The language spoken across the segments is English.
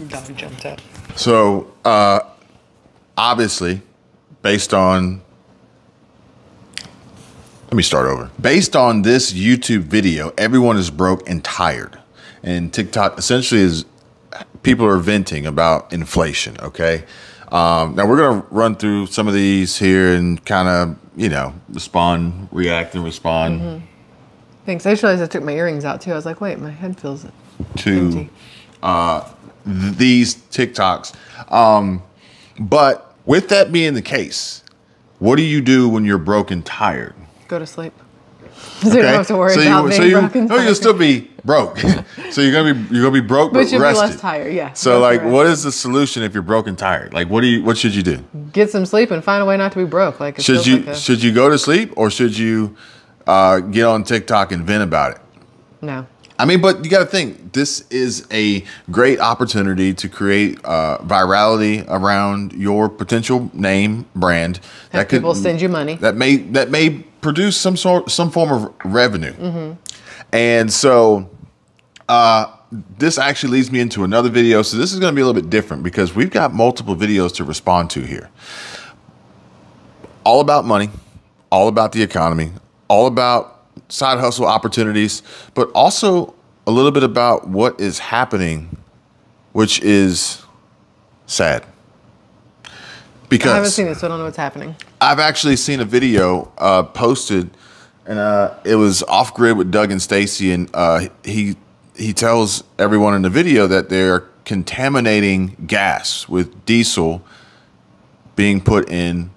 Dog jumped up. So, obviously, based on... Let me start over. Based on this YouTube video, everyone is broke and tired. And TikTok essentially is... People are venting about inflation, okay? Now, we're going to run through some of these here and kind of, you know, react and respond. Mm-hmm. Thanks. I just realized I took my earrings out, too. I was like, wait, my head feels empty. These TikToks. But with that being the case, what do you do when you're broke and tired? Go to sleep. So you don't have to worry about being broke and tired. You'll still be broke. So you're gonna be broke but you'll rested. Be less tired, yeah. So like, what is the solution if you're broke and tired? Like, what should you do? Get some sleep and find a way not to be broke. Like, should you go to sleep or should you get on TikTok and vent about it? No. I mean, but you got to think, this is a great opportunity to create virality around your potential name brand. Have people send you money. That may produce some form of revenue. Mm-hmm. And so this actually leads me into another video. So this is going to be a little bit different because we've got multiple videos to respond to here. All about money, all about the economy, all about side hustle opportunities, but also a little bit about what is happening, which is sad. Because I haven't seen this, so I don't know what's happening. I've actually seen a video posted, and it was Off Grid with Doug and Stacy, and he tells everyone in the video that they're contaminating gas with diesel being put in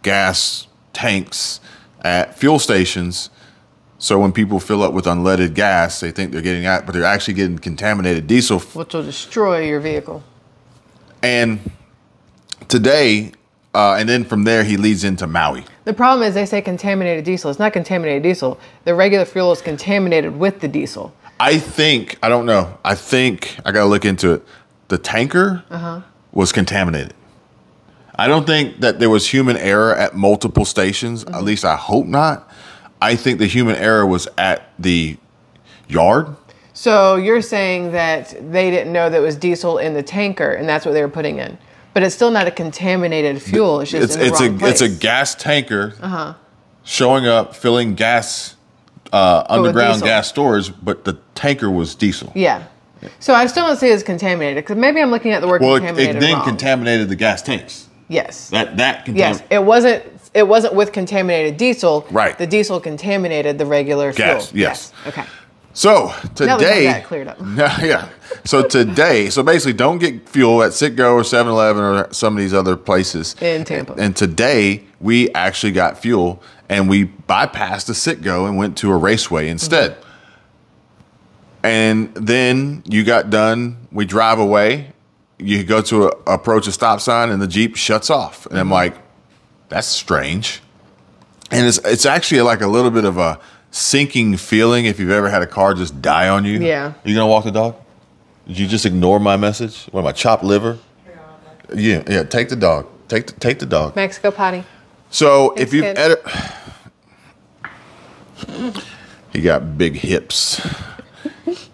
gas tanks at fuel stations. So when people fill up with unleaded gas, they think they're getting out, but they're actually getting contaminated diesel. Which will destroy your vehicle. And today, and then from there, he leads into Maui. The problem is they say contaminated diesel. It's not contaminated diesel. The regular fuel is contaminated with the diesel. I don't know. I think, I got to look into it. The tanker was contaminated. I don't think that there was human error at multiple stations. At least I hope not. I think the human error was at the yard. So you're saying that they didn't know that it was diesel in the tanker, and that's what they were putting in. But it's still not a contaminated fuel. It's just in the wrong place. It's a gas tanker showing up, filling gas, underground gas stores, but the tanker was diesel. Yeah. So I still don't see it as contaminated, because maybe I'm looking at the word contaminated it then wrong. Contaminaminated the gas tanks. Yes. Yes. It wasn't with contaminated diesel. Right. The diesel contaminated the regular gas. fuel. Yes. Okay. So today, now we have that cleared up. Yeah. So today, basically, don't get fuel at Citgo or 7-Eleven or some of these other places in Tampa. And today we actually got fuel, and we bypassed the Citgo and went to a Raceway instead. And then you got done. We drive away. You go to approach a stop sign, and the Jeep shuts off. And I'm like, that's strange. And it's actually like a little bit of a sinking feeling if you've ever had a car just die on you. Yeah. You gonna walk the dog? Did you just ignore my message? What, my chopped liver? Yeah. Take the dog. Take the dog. Mexico potty. So if you've ever, he got big hips.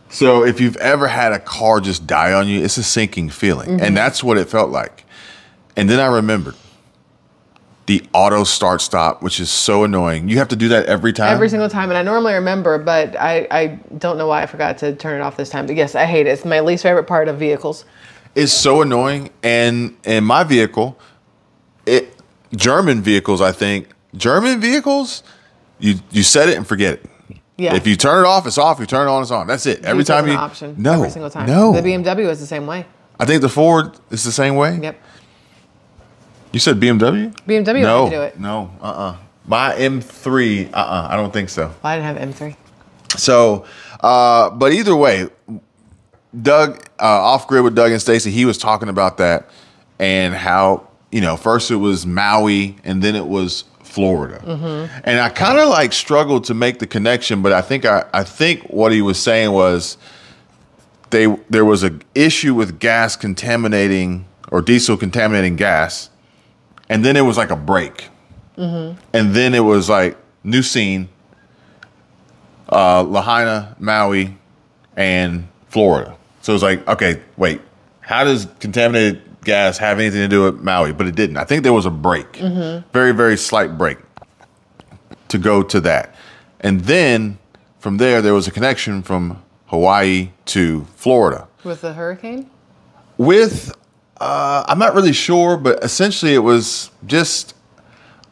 So if you've ever had a car just die on you, it's a sinking feeling. And that's what it felt like. And then I remembered the auto start stop, which is so annoying. You have to do that every time? Every single time. And I normally remember, but I don't know why I forgot to turn it off this time. But yes, I hate it. It's my least favorite part of vehicles. It's so annoying. And in my vehicle, German vehicles, I think, German vehicles, you set it and forget it. Yeah. If you turn it off, it's off. You turn it on, it's on. That's it. Every time you option. No. Every single time. No. The BMW is the same way. I think the Ford is the same way. Yep. You said BMW? BMW no, had to do it. No. My M3. I don't think so. Well, I didn't have M3. So, but either way, Doug, Off Grid with Doug and Stacy, he was talking about that and how, first it was Maui and then it was Florida. And I kind of like struggled to make the connection, but I think what he was saying was there was an issue with gas contaminating or diesel contaminating gas, and then it was like a break. And then it was like new scene, Lahaina, Maui, and Florida. So it's like, okay, wait, how does contaminated gas have anything to do with Maui? But it didn't. I think there was a break, very, very slight break to go to that. And then from there was a connection from Hawaii to Florida. With the hurricane? I'm not really sure, but essentially it was just,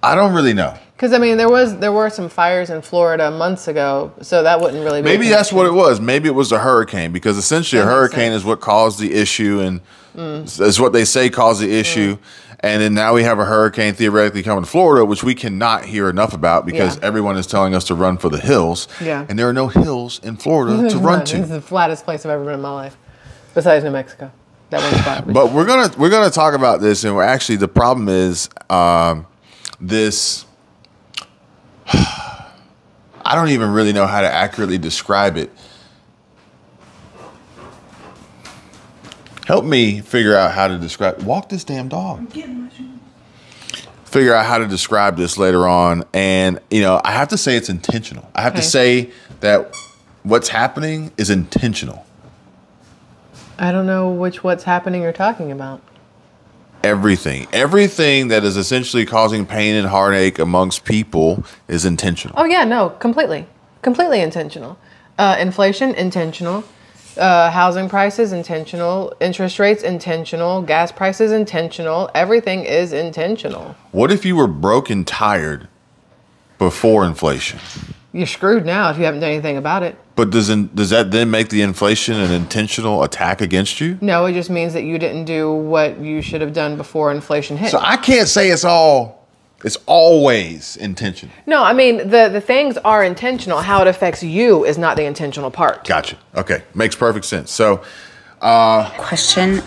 I don't really know. Because I mean, there were some fires in Florida months ago, so that wouldn't really be. Maybe that's what it was. Maybe it was a hurricane, because essentially a hurricane is what caused the issue, and is what they say caused the issue. And then now we have a hurricane theoretically coming to Florida, which we cannot hear enough about because everyone is telling us to run for the hills. Yeah. And there are no hills in Florida to run to. This is the flattest place I've ever been in my life, besides New Mexico. That one spot. But we're gonna talk about this, and we're actually, the problem is this. I don't even really know how to accurately describe it. Help me figure out how to describe. Walk this damn dog. Figure out how to describe this later on, and I have to say it's intentional. I have to say that what's happening is intentional. I don't know what's happening you're talking about. Everything that is essentially causing pain and heartache amongst people is intentional. Oh yeah, no, completely intentional. Inflation, intentional. Housing prices, intentional. Interest rates, intentional. Gas prices, intentional. Everything is intentional. What if you were broke and tired before inflation? You're screwed now if you haven't done anything about it. But does that then make the inflation an intentional attack against you? No, it just means that you didn't do what you should have done before inflation hit. So I can't say it's always intentional. No, I mean, the things are intentional. How it affects you is not the intentional part. Gotcha. Okay. Makes perfect sense. So, question,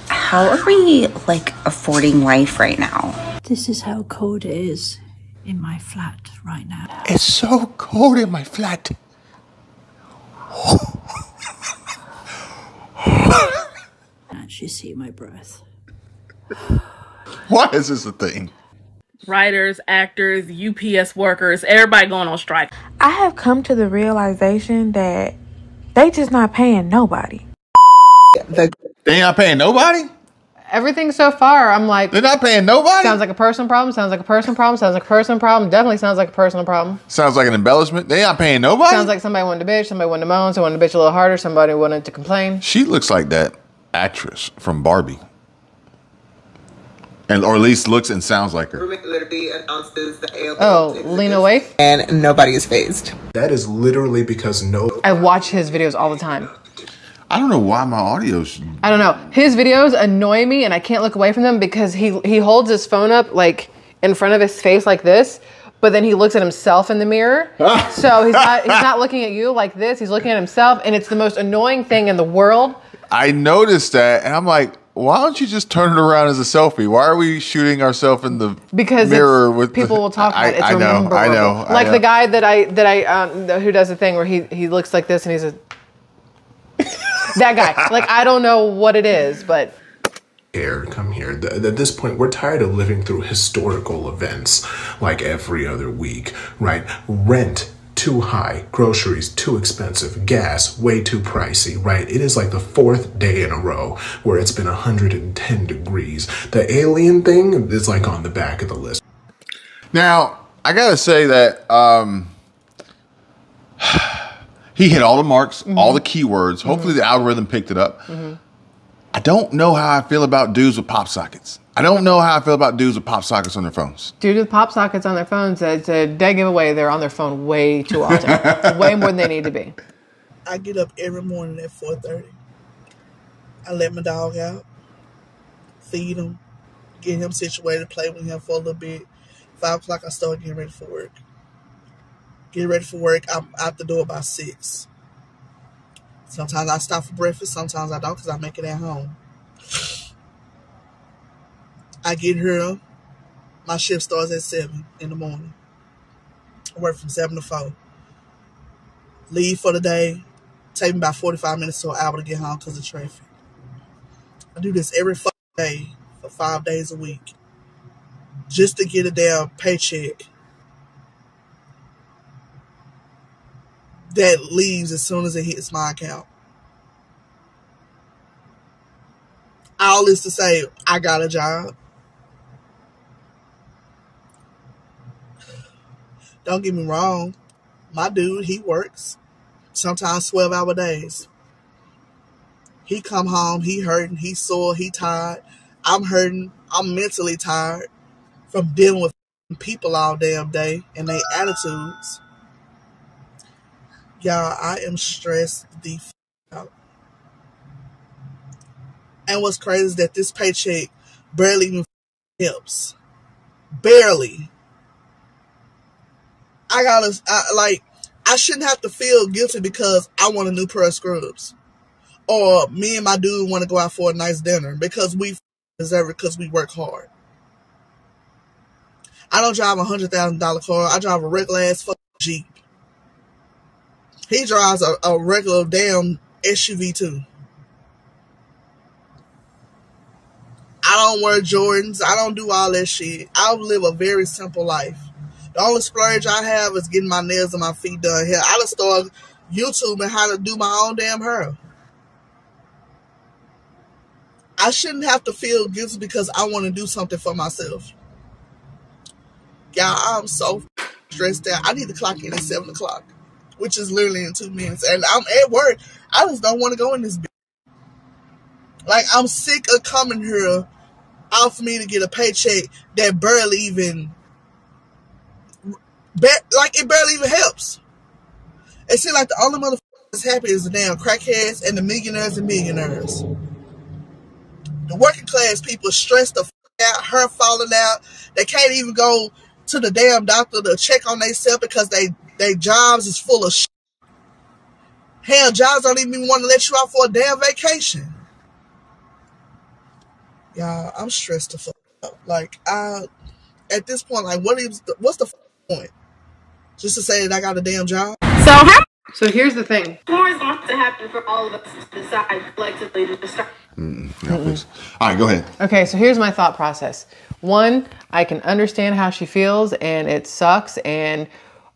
how are we, affording life right now? This is how cold it is in my flat right now. It's so cold in my flat. Can't you see my breath? Why is this a thing? Writers, actors, UPS workers, everybody going on strike. I have come to the realization that they just not paying nobody. They not paying nobody? Everything so far, I'm like... They're not paying nobody? Sounds like a personal problem, sounds like a personal problem, sounds like a personal problem, definitely sounds like a personal problem. Sounds like an embellishment. They not paying nobody? Sounds like somebody wanted to bitch, somebody wanted to moan, somebody wanted to bitch a little harder, somebody wanted to complain. She looks like that actress from Barbie. Or at least looks and sounds like her. Oh, Lena Waithe? And nobody is phased. That is literally because I watch his videos all the time. I don't know why my audio's... I don't know. His videos annoy me and I can't look away from them because he holds his phone up in front of his face like this, but then he looks at himself in the mirror. So he's not looking at you like this. He's looking at himself, and it's the most annoying thing in the world. I noticed that, and I'm like, why don't you just turn it around as a selfie? Why are we shooting ourselves in the mirror with people will talk about it. It's I know. Like the guy that I who does the thing where he looks like this and he's that guy. I don't know what it is, but come here. At this point, we're tired of living through historical events like every other week, right? Rent too high, groceries too expensive, gas way too pricey, right? It is like the 4th day in a row where it's been 110 degrees. The alien thing is on the back of the list. Now, I gotta say that he hit all the marks, all the keywords. Hopefully the algorithm picked it up. I don't know how I feel about dudes with pop sockets. I don't know how I feel about dudes with pop sockets on their phones. Dudes with pop sockets on their phones, it's a dead giveaway. They're on their phone way too often. Way more than they need to be. I get up every morning at 4:30. I let my dog out, feed him, get him situated, play with him for a little bit. 5 o'clock, I start getting ready for work. Get ready for work. I'm out the door by 6. Sometimes I stop for breakfast. Sometimes I don't because I make it at home. I get here. My shift starts at 7 in the morning. I work from 7 to 4. Leave for the day. Take me about 45 minutes to an hour to get home because of traffic. I do this every fucking day for 5 days a week just to get a damn paycheck that leaves as soon as it hits my account. All this to say, I got a job. Don't get me wrong. My dude, he works. Sometimes 12-hour days. He come home, he hurting, he sore, he tired. I'm hurting. I'm mentally tired from dealing with people all damn day and their attitudes. Y'all, I am stressed the out. And what's crazy is that this paycheck barely even helps. Barely. I shouldn't have to feel guilty because I want a new pair of scrubs. Or me and my dude want to go out for a nice dinner because we deserve it because we work hard. I don't drive a $100,000 car. I drive a regular ass fucking Jeep. He drives a regular damn SUV too. I don't wear Jordans. I don't do all that shit. I live a very simple life. The only splurge I have is getting my nails and my feet done here. I just started YouTubing how to do my own damn hair. I shouldn't have to feel guilty because I want to do something for myself. Y'all, I'm so stressed out. I need to clock in at 7 o'clock, which is literally in 2 minutes. And I'm at work. I just don't want to go in this bitch. Like, I'm sick of coming here out for me to get a paycheck that barely even, it barely even helps. It seems like the only motherfuckers that's happy is the damn crackheads and the millionaires and millionaires. The working class people stressed the f out, her falling out. They can't even go to the damn doctor to check on themselves because they jobs is full of shit. Hell, jobs don't even want to let you out for a damn vacation. Y'all, I'm stressed the fuck out. Like, at this point, like, what's the point? Just to say that I got a damn job? So here's the thing. More is going to happen for all of us to decide collectively to just start. No, please. All right, go ahead. Okay, so here's my thought process. One, I can understand how she feels and it sucks, and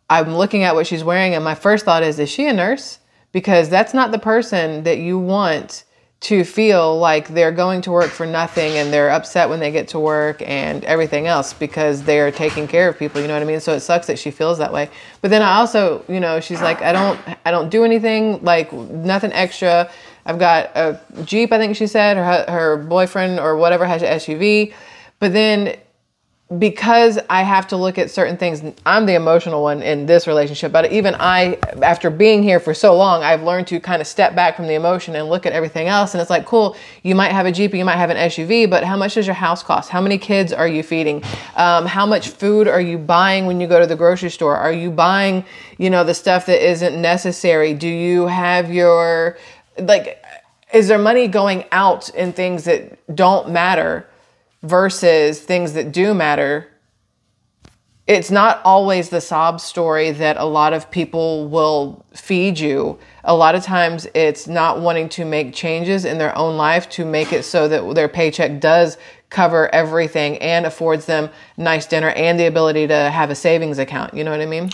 I'm looking at what she's wearing and my first thought is she a nurse? Because that's not the person that you want to feel like they're going to work for nothing and they're upset when they get to work and everything else because they're taking care of people, you know what I mean? So it sucks that she feels that way. But then I also, you know, she's like, I don't do anything, like nothing extra. I've got a Jeep, I think she said, her boyfriend or whatever has an SUV. But then because I have to look at certain things, I'm the emotional one in this relationship, but even after being here for so long, I've learned to kind of step back from the emotion and look at everything else. And it's like, cool, you might have a Jeep, you might have an SUV, but how much does your house cost? How many kids are you feeding? How much food are you buying when you go to the grocery store? Are you buying, you know, the stuff that isn't necessary? Do you have your, like, is there money going out in things that don't matter versus things that do matter? It's not always the sob story that a lot of people will feed you. A lot of times it's not wanting to make changes in their own life to make it so that their paycheck does cover everything and affords them nice dinner and the ability to have a savings account. You know what I mean?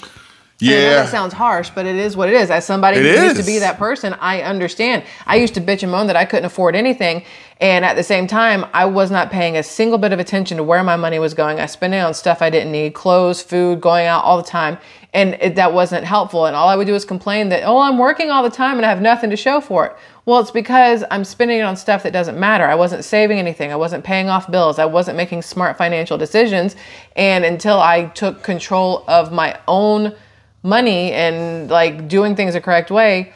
Yeah. I know that sounds harsh, but it is what it is. As somebody who used to be that person, I understand. I used to bitch and moan that I couldn't afford anything. And at the same time, I was not paying a single bit of attention to where my money was going. I spent it on stuff I didn't need, clothes, food, going out all the time. And that wasn't helpful. And all I would do is complain that, oh, I'm working all the time and I have nothing to show for it. Well, it's because I'm spending it on stuff that doesn't matter. I wasn't saving anything. I wasn't paying off bills. I wasn't making smart financial decisions. And until I took control of my own money and like doing things the correct way,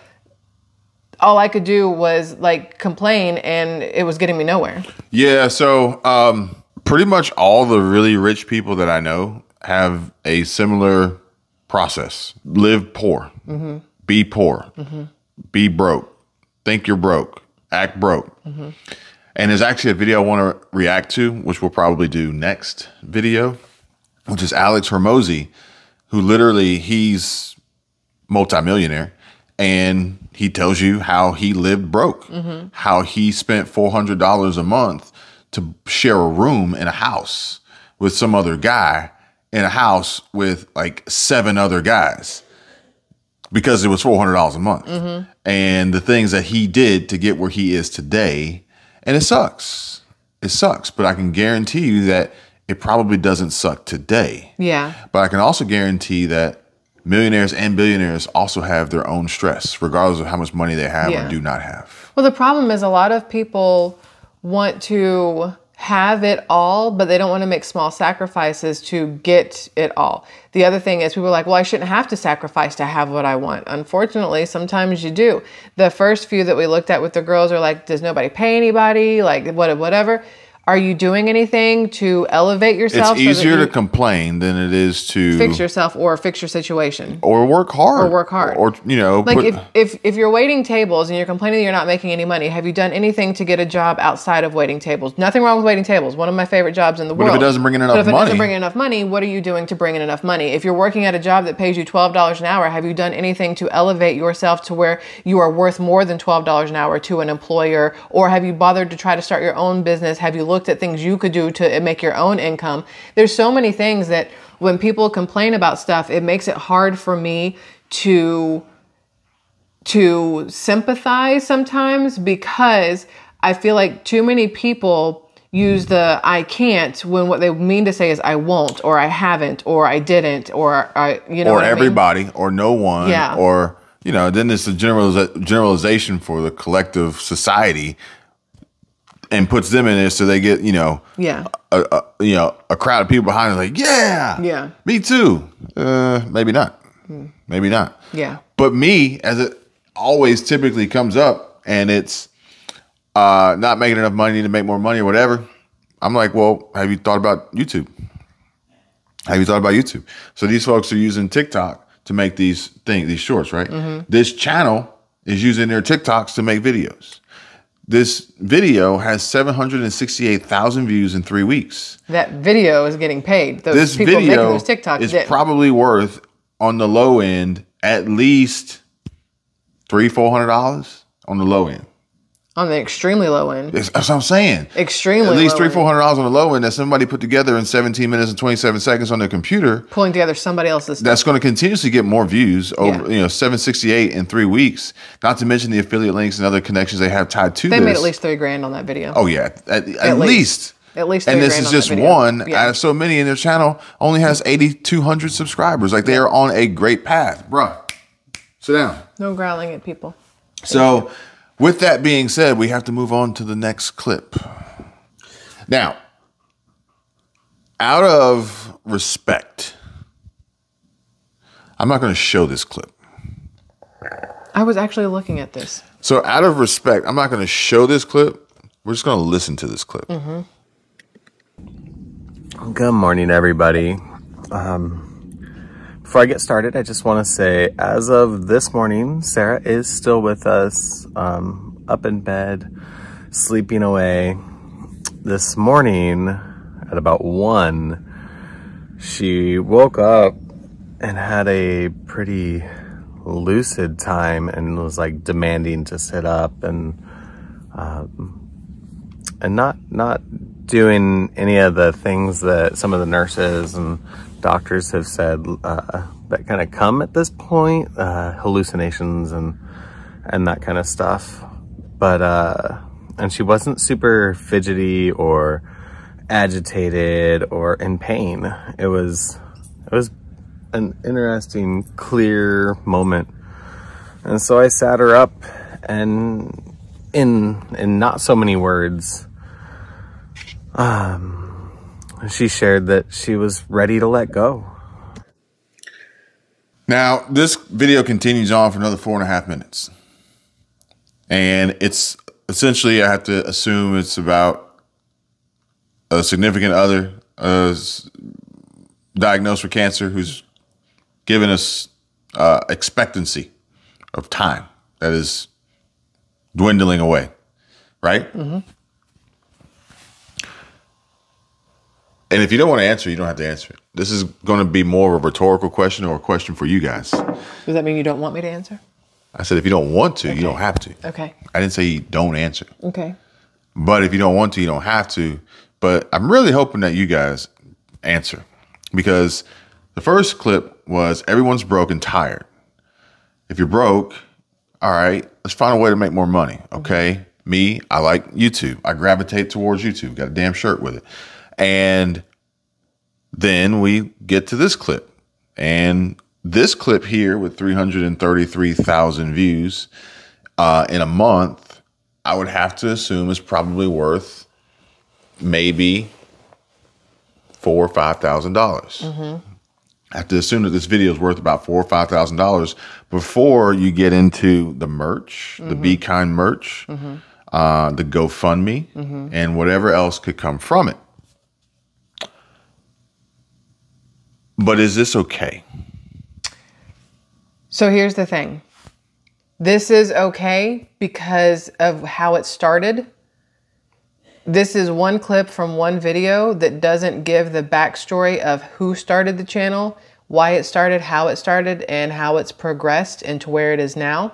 all I could do was like complain and it was getting me nowhere. Yeah. So pretty much all the really rich people that I know have a similar process. Live poor, be poor, be broke, think you're broke, act broke. And there's actually a video I want to react to, which we'll probably do next video, which is Alex Hormozy, who literally, he's multimillionaire, and he tells you how he lived broke, how he spent $400 a month to share a room in a house with some other guy in a house with like 7 other guys because it was $400 a month. And the things that he did to get where he is today And it sucks. It sucks. But I can guarantee you that it probably doesn't suck today. Yeah. But I can also guarantee that millionaires and billionaires also have their own stress, regardless of how much money they have or do not have. Well, the problem is a lot of people want to have it all, but they don't want to make small sacrifices to get it all. The other thing is people are like, well, I shouldn't have to sacrifice to have what I want. Unfortunately, sometimes you do. The first few that we looked at with the girls are like, does nobody pay anybody? Like whatever. Are you doing anything to elevate yourself? It's easier to complain than it is to fix yourself or fix your situation. Or work hard. Or work hard. Or, you know. Like if you're waiting tables and you're complaining that you're not making any money, have you done anything to get a job outside of waiting tables? Nothing wrong with waiting tables. One of my favorite jobs in the world. But if it doesn't bring in enough money. But if it doesn't bring in enough money, what are you doing to bring in enough money? If you're working at a job that pays you $12 an hour, have you done anything to elevate yourself to where you are worth more than $12 an hour to an employer? Or have you bothered to try to start your own business? Have you looked at things you could do to make your own income? There's so many things that when people complain about stuff, it makes it hard for me to sympathize sometimes, because I feel like too many people use the I can't when what they mean to say is I won't, or I haven't, or I didn't, or I, you know, or everybody, or no one, or, you know, then it's a generalization for the collective society and puts them in it, so they get, you know, a crowd of people behind them like, me too. Maybe not. Maybe not. Yeah. But me, as it always typically comes up, and it's not making enough money to make more money or whatever, I'm like, well, have you thought about YouTube? Have you thought about YouTube? So these folks are using TikTok to make these shorts, right? This channel is using their TikToks to make videos. This video has 768,000 views in 3 weeks. That video is getting paid. This video is probably worth, on the low end, at least $300-$400 on the low end. On the extremely low end. That's what I'm saying. Extremely low. At least $300-$400 on the low end that somebody put together in 17 minutes and 27 seconds on their computer. Pulling together somebody else's stuff. That's going to continuously get more views over, 768 in 3 weeks. Not to mention the affiliate links and other connections they have tied to this. They made at least $3,000 on that video. Oh yeah, at least. At least. And this is just one out of so many, and their channel only has 8,200 subscribers. Like, they are on a great path, bruh. Sit down. No growling at people. So, with that being said, we have to move on to the next clip. Now, out of respect, I'm not going to show this clip. I was actually looking at this. So, out of respect, I'm not going to show this clip. We're just going to listen to this clip. Good morning, everybody. Before I get started, I just want to say, as of this morning, Sarah is still with us, up in bed, sleeping away. This morning, at about 1, she woke up and had a pretty lucid time and was like demanding to sit up and not doing any of the things that some of the nurses and doctors have said that kind of come at this point, hallucinations and that kind of stuff. But and she wasn't super fidgety or agitated or in pain. It was an interesting, clear moment. And so I sat her up, and in not so many words, she shared that she was ready to let go. Now, this video continues on for another 4.5 minutes. And it's essentially, I have to assume it's about a significant other diagnosed with cancer who's given us expectancy of time that is dwindling away, right? And if you don't want to answer, you don't have to answer it. This is going to be more of a rhetorical question or a question for you guys. Does that mean you don't want me to answer? I said if you don't want to, you don't have to. Okay. I didn't say you don't answer. Okay. But if you don't want to, you don't have to. But I'm really hoping that you guys answer, because the first clip was everyone's broke and tired. If you're broke, all right, let's find a way to make more money, okay? Me, I like YouTube. I gravitate towards YouTube. Got a damn shirt with it. And then we get to this clip. And this clip here with 333,000 views in a month, I would have to assume is probably worth maybe $4,000 or $5,000. I have to assume that this video is worth about $4,000 or $5,000 before you get into the merch, the Be Kind merch, the GoFundMe, and whatever else could come from it. But is this okay? So here's the thing. This is okay because of how it started. This is one clip from one video that doesn't give the backstory of who started the channel, why it started, and how it's progressed into where it is now.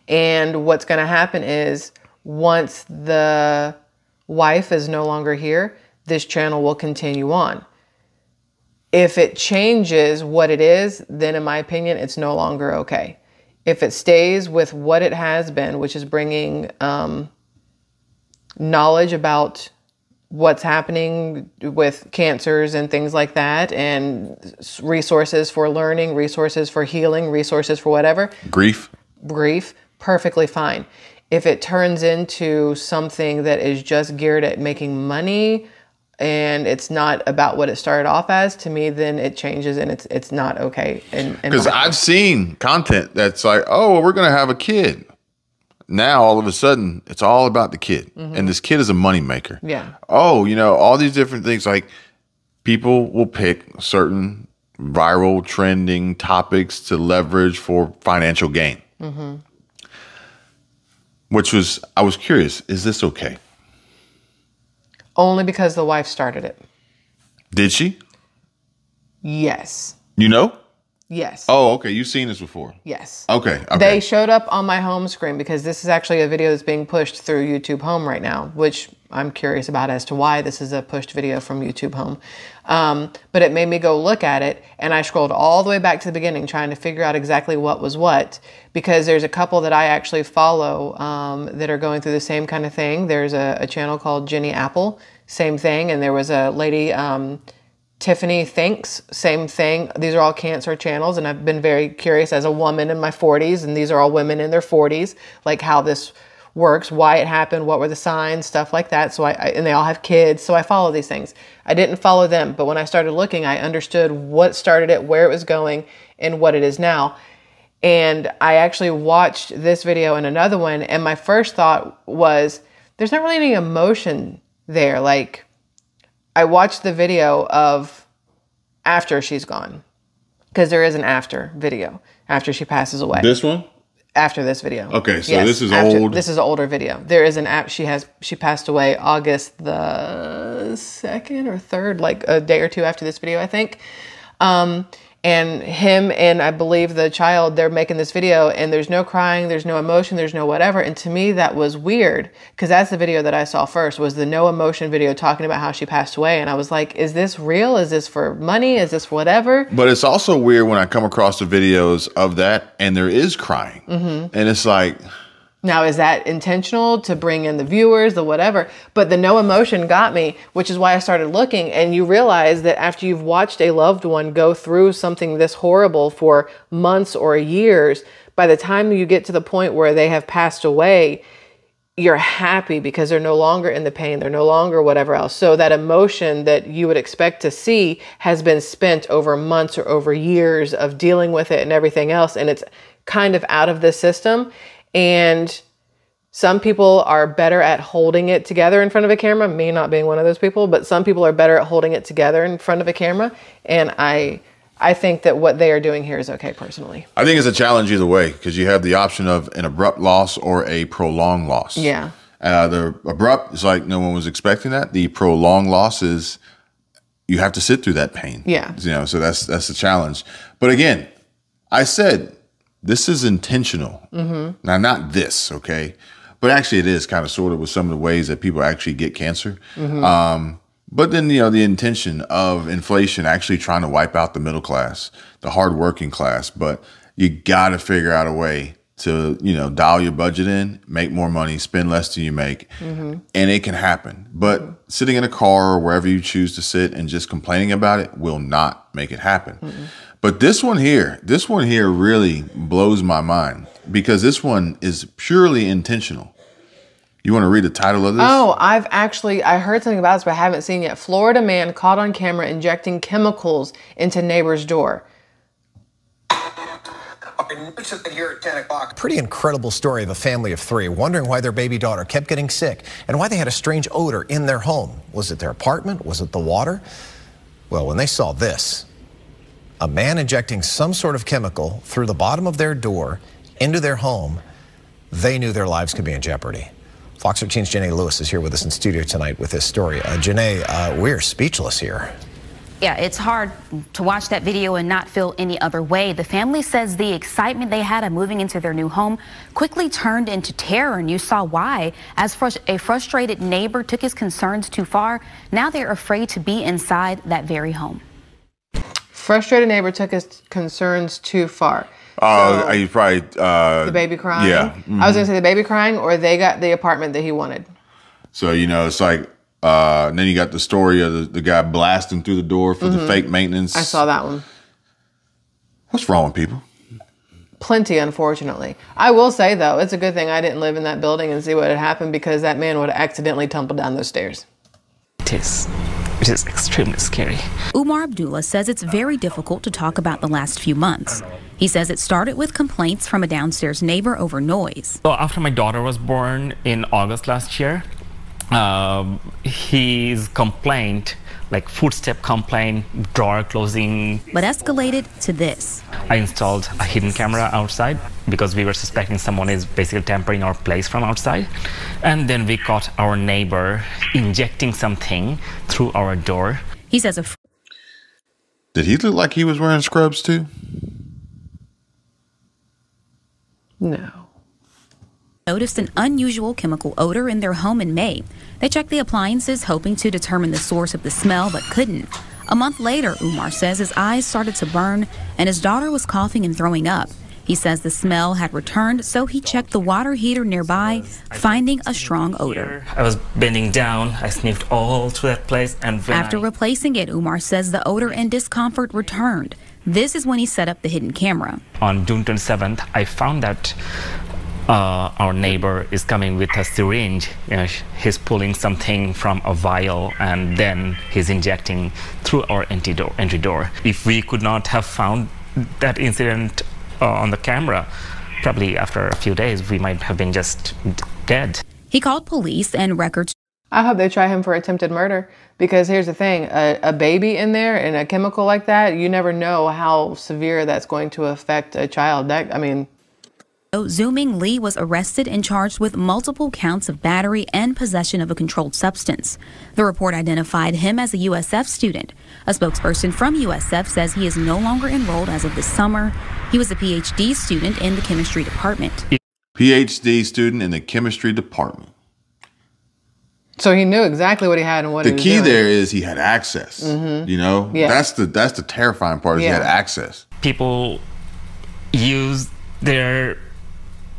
And what's going to happen is once the wife is no longer here, this channel will continue on. If it changes what it is, then in my opinion, it's no longer okay. If it stays with what it has been, which is bringing knowledge about what's happening with cancers and things like that, and resources for learning, resources for healing, resources for whatever. Grief, perfectly fine. If it turns into something that is just geared at making money, and it's not about what it started off as, to me, then it changes and it's not okay. Because I've seen content that's like, oh, well, we're going to have a kid. Now, all of a sudden, it's all about the kid. And this kid is a moneymaker. Yeah. Oh, you know, all these different things. Like, people will pick certain viral trending topics to leverage for financial gain. Which was, I was curious, is this okay? Only because the wife started it. Did she? Yes. You know? Yes. Oh, okay. You've seen this before? Yes. Okay. They showed up on my home screen because this is actually a video that's being pushed through YouTube Home right now, which I'm curious about as to why this is a pushed video from YouTube Home. But it made me go look at it, and I scrolled all the way back to the beginning trying to figure out exactly what was what, because there's a couple that I actually follow that are going through the same kind of thing. There's a channel called Jenny Apple, same thing, and there was a lady, Tiffany Thinks, same thing. These are all cancer channels, and I've been very curious as a woman in my 40s, and these are all women in their 40s, like how this works, why it happened, what were the signs, stuff like that. So and they all have kids, so I follow these things. I didn't follow them, but when I started looking, I understood what started it, where it was going, and what it is now. And I actually watched this video and another one, and my first thought was, there's not really any emotion there. Like, I watched the video of after she's gone, because there is an after video after she passes away. This one? After this video. Okay, so yes, this is old. This is an older video. There is an app. She passed away August the 2nd or 3rd, like a day or two after this video, I think. And him and I believe the child, they're making this video, and there's no crying, there's no emotion, there's no whatever. And to me, that was weird, because that's the video that I saw first, was the no emotion video talking about how she passed away. And I was like, is this real? Is this for money? Is this for whatever? But it's also weird when I come across the videos of that and there is crying. And it's like, now, is that intentional to bring in the viewers, the whatever? But the no emotion got me, which is why I started looking. And you realize that after you've watched a loved one go through something this horrible for months or years, by the time you get to the point where they have passed away, you're happy because they're no longer in the pain. They're no longer whatever else. So that emotion that you would expect to see has been spent over months or over years of dealing with it and everything else. And it's kind of out of the system. And some people are better at holding it together in front of a camera, me not being one of those people, but some people are better at holding it together in front of a camera. And I think that what they are doing here is okay, personally. I think it's a challenge either way, because you have the option of an abrupt loss or a prolonged loss. Yeah. The abrupt is like no one was expecting that. The prolonged loss is you have to sit through that pain. Yeah. You know, so that's the challenge. But again, I said, this is intentional. Now, not this, okay? But actually it is kind of sort of with some of the ways that people actually get cancer. But then, you know, the intention of inflation actually trying to wipe out the middle class, the hardworking class. But you got to figure out a way to, you know, dial your budget in, make more money, spend less than you make, and it can happen. But sitting in a car or wherever you choose to sit and just complaining about it will not make it happen. But this one here really blows my mind because this one is purely intentional. You want to read the title of this? Oh, I heard something about this, but I haven't seen yet. Florida man caught on camera injecting chemicals into neighbor's door. Here at 10 o'clock. Pretty incredible story of a family of 3 wondering why their baby daughter kept getting sick and why they had a strange odor in their home. Was it their apartment? Was it the water? Well, when they saw this, a man injecting some sort of chemical through the bottom of their door into their home, they knew their lives could be in jeopardy. Fox 13's Janae Lewis is here with us in studio tonight with this story. Janae, we're speechless here. Yeah, it's hard to watch that video and not feel any other way. The family says the excitement they had of moving into their new home quickly turned into terror, and you saw why. As a frustrated neighbor took his concerns too far, now they're afraid to be inside that very home. Frustrated neighbor took his concerns too far. Oh, you probably... the baby crying? Yeah. I was going to say the baby crying, or they got the apartment that he wanted. So, you know, it's like... and then you got the story of the guy blasting through the door for the fake maintenance. I saw that one. What's wrong with people? Plenty, unfortunately. I will say, though, it's a good thing I didn't live in that building and see what had happened because that man would have accidentally tumbled down those stairs. It is extremely scary. Umar Abdullah says it's very difficult to talk about the last few months. He says it started with complaints from a downstairs neighbor over noise. So after my daughter was born in August last year, his complaint, like footstep complaint, drawer closing. But escalated to this. I installed a hidden camera outside because we were suspecting someone is basically tampering our place from outside. And then we caught our neighbor injecting something through our door. He says Did he look like he was wearing scrubs too? No. Noticed an unusual chemical odor in their home in May. They checked the appliances, hoping to determine the source of the smell, but couldn't. A month later, Umar says his eyes started to burn and his daughter was coughing and throwing up. He says the smell had returned, so he checked the water heater nearby, finding a strong odor. I was bending down. I sniffed all through that place. And after replacing it, Umar says the odor and discomfort returned. This is when he set up the hidden camera. On June 27th, I found that our neighbor is coming with a syringe. You know, he's pulling something from a vial and then he's injecting through our entry door. If we could not have found that incident on the camera, probably after a few days we might have been just dead. He called police and records. I hope they try him for attempted murder because here's the thing, a baby in there and a chemical like that, you never know how severe that's going to affect a child. Zooming Lee was arrested and charged with multiple counts of battery and possession of a controlled substance. The report identified him as a USF student. A spokesperson from USF says he is no longer enrolled as of this summer. He was a PhD student in the chemistry department. PhD student in the chemistry department. So he knew exactly what he had and what he was doing. The key there is he had access. You know, that's the terrifying part. Is he had access. People use their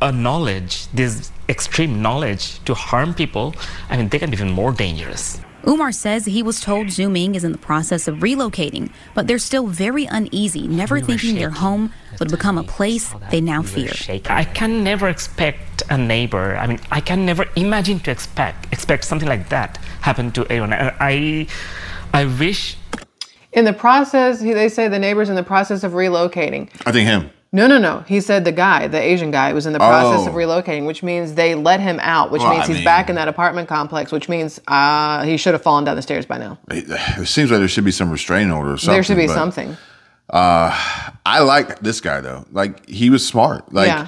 knowledge, this extreme knowledge, to harm people. I mean, they can be even more dangerous. Umar says he was told Zooming is in the process of relocating, but they're still very uneasy, never thinking their home would become a place they now fear. I can never expect a neighbor. I mean, I can never imagine to expect something like that happen to anyone. I wish. In the process, they say the neighbor's in the process of relocating. I think him. No. He said the Asian guy was in the process of relocating, which means they let him out, which means he's back in that apartment complex, which means he should have fallen down the stairs by now. It seems like there should be some restraining order or something. There should be something. I like this guy, though. Like, he was smart. Like,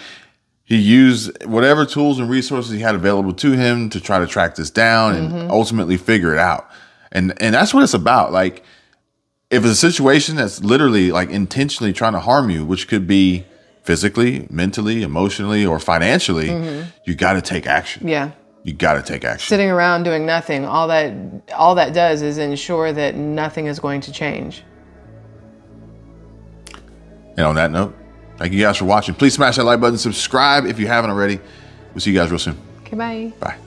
he used whatever tools and resources he had available to him to try to track this down and ultimately figure it out. And that's what it's about. Like, if it's a situation that's literally like intentionally trying to harm you, which could be physically, mentally, emotionally, or financially, you got to take action. Yeah. You got to take action. Sitting around doing nothing, all that does is ensure that nothing is going to change. And on that note, Thank you guys for watching. Please smash that like button, subscribe if you haven't already. We'll see you guys real soon. Okay, bye. Bye.